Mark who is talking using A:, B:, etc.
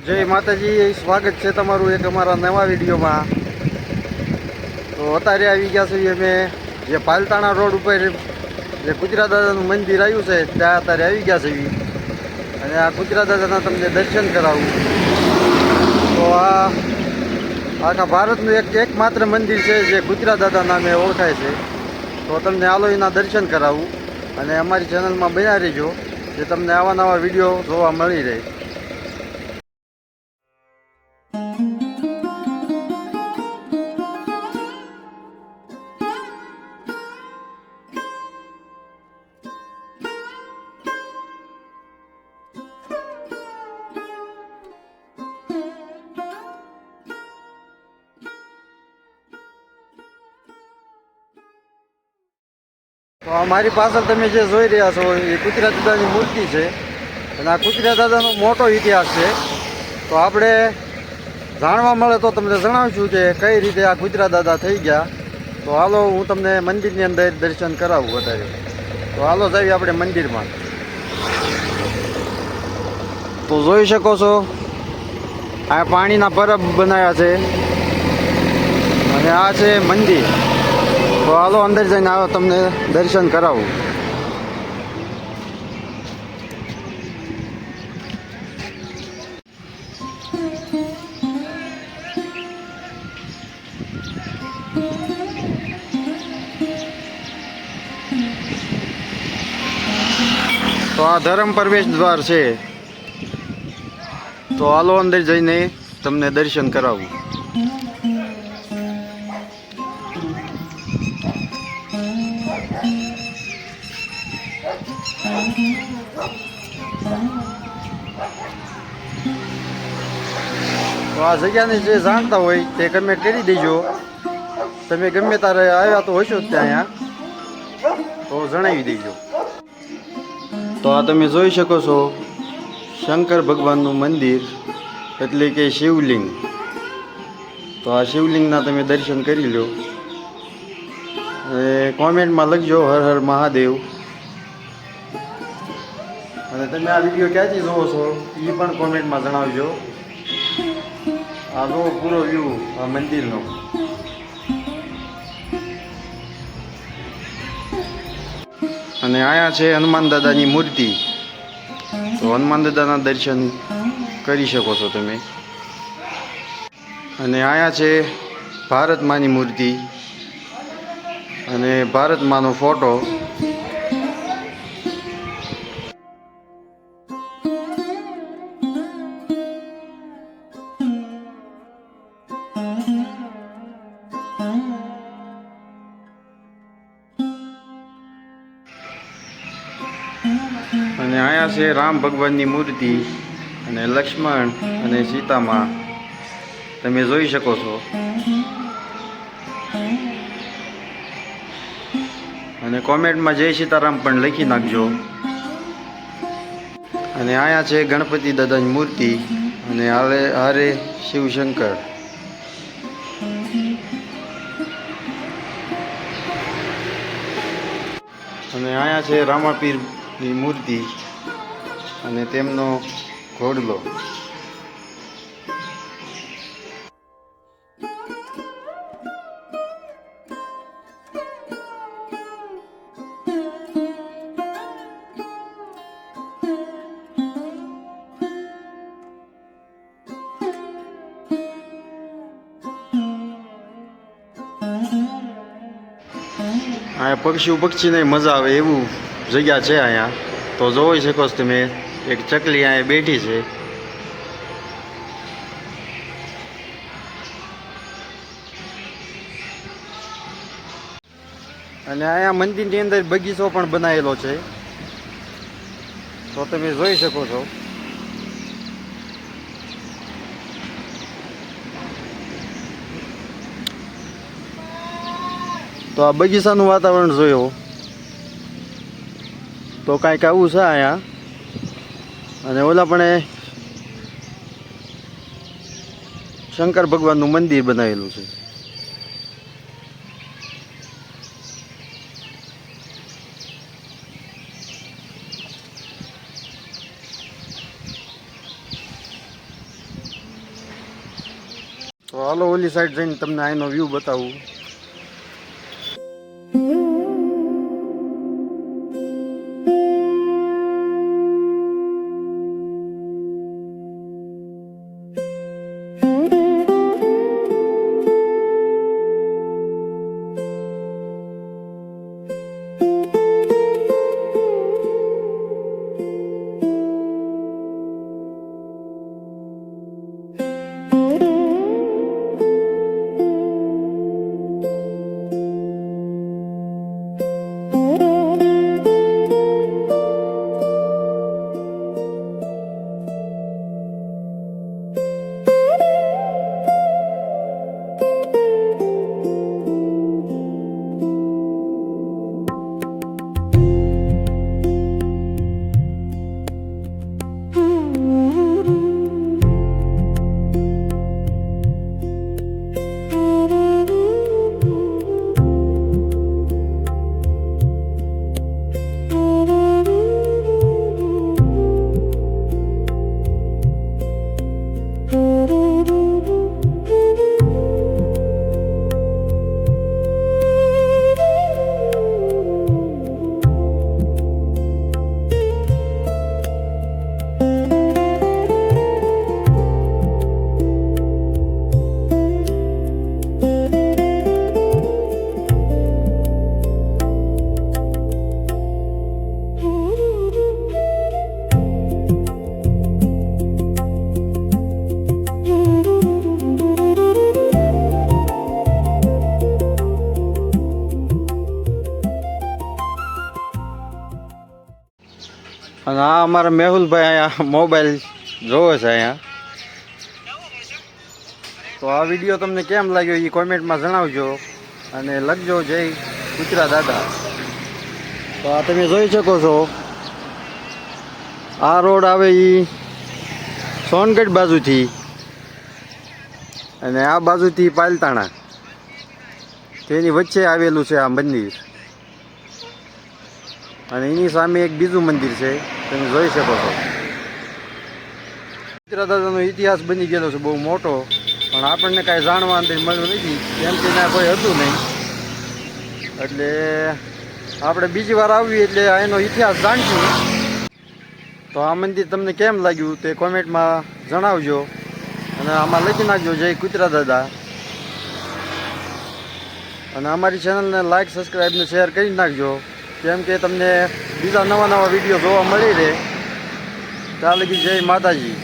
A: જય માતાજી, સ્વાગત છે તમારું એક અમારા નવા વિડીયોમાં। તો અત્યારે આવી ગયા છીએ અમે જે પાલતાણા રોડ ઉપર જે કુતરા દાદાનું મંદિર આવ્યું છે ત્યાં અત્યારે આવી ગયા છીએ અને આ કુતરા દાદાના તમને દર્શન કરાવું। તો આ આખા ભારતનું એકમાત્ર મંદિર છે જે કુતરા દાદા નામે ઓળખાય છે। તો તમને આલો એના દર્શન કરાવું અને અમારી ચેનલમાં બન્યા રહેજો જે તમને આવા નવા વિડીયો જોવા મળી રહે। તો અમારી પાછળ તમે જે જોઈ રહ્યા છો એ કુતરા દાદાની મૂર્તિ છે અને આ કુતરા દાદાનો મોટો ઇતિહાસ છે। તો આપણે જાણવા મળે તો તમને જણાવશું કે કઈ રીતે આ કુતરા દાદા થઈ ગયા। તો હાલો હું તમને મંદિરની અંદર દર્શન કરાવું વધારે। તો હાલો જઈએ આપણે મંદિરમાં। તો જોઈ શકો છો આ પાણીના પરબ બનાવ્યા છે અને આ છે મંદિર। તો હાલો અંદર જઈને આવો તમને દર્શન કરાવું। તો આ ધર્મ પ્રવેશ દ્વાર છે। તો હાલો અંદર જઈને તમને દર્શન કરાવું। તો આ જગ્યાને જે જાણતા હોય તે કમેન્ટ કરી દેજો। તમે ગમે ત્યારે આવ્યા તો હશો જ ત્યાં અહીંયા તો જણાવી દેજો। તો આ તમે જોઈ શકો છો શંકર ભગવાનનું મંદિર એટલે કે શિવલિંગ। તો આ શિવલિંગના તમે દર્શન કરી લો અને કોમેન્ટમાં લખજો હર હર મહાદેવ। અને તમે આ વિડીયો ક્યાંથી જોવો છો એ પણ કોમેન્ટમાં જણાવજો। આ લો પૂરો વ્યૂ આ મંદિરનો। અને આયા છે હનુમાન દાદાની મૂર્તિ। તો હનુમાન દાદાના દર્શન કરી શકો છો તમે। અને આયા છે ભારત માની મૂર્તિ અને ભારત માનો ફોટો। અને આયા છે રામ ભગવાનની મૂર્તિ અને લક્ષ્મણ અને સીતામાં તમે જોઈ શકો છો। અને કોમેન્ટમાં જય સીતારામ પણ લખી નાખજો। અને આયા છે ગણપતિ દાદાની મૂર્તિ અને હારે શિવશંકર। અને આયા છે રામાપીરની મૂર્તિ અને તેમનો ઘોડલો। અહીંયા પક્ષીને મજા આવે એવું જગ્યા છે અહીંયા। તો જોઈ શકો છો તમે એક ચકલી અહીંયા બેઠી છે। અને અહીંયા મંદિરની અંદર બગીચો પણ બનાવેલો છે તો તમે જોઈ શકો છો। તો આ બગીચાનું વાતાવરણ જોયો તો કાંઈક આવું છે અહીંયા। અને ઓલા પણ શંકર ભગવાનનું મંદિર બનાવેલું છે। તો હાલો ઓલી સાઈડ જઈને તમને અહીંનો વ્યૂ બતાવું. અને આ અમારા મેહુલભાઈ અહીંયા મોબાઈલ જોવે છે અહીંયા. તો આ વિડીયો તમને કેમ લાગ્યો એ કોમેન્ટમાં જણાવજો અને લખજો જય કુતરા દાદા. તો આ તમે જોઈ શકો છો આ રોડ આવે એ સોનગઢ બાજુથી અને આ બાજુથી પાલતાણા, તેની વચ્ચે આવેલું છે આ મંદિર. અને એની સામે એક બીજું મંદિર છે, તમે જોઈ શકો છો. કુતરા દાદાનો ઇતિહાસ બની ગયેલો છે બહુ મોટો, પણ આપણને કાંઈ જાણવા અંદર મળ્યું નથી કેમ કે ત્યાં કોઈ હતું નહીં. એટલે આપણે બીજી વાર આવીએ એટલે એનો ઇતિહાસ જાણશું. તો આ મંદિર તમને કેમ લાગ્યું તે કોમેન્ટમાં જણાવજો અને આમાં લખી નાખજો જય કુતરા દાદા. અને અમારી ચેનલને લાઈક, સબસ્ક્રાઈબ ને શેર કરી નાખજો કેમ કે તમને બીજા નવા વિડીયો જોવા મળી રહે. ત્યાં લગી જય માતાજી.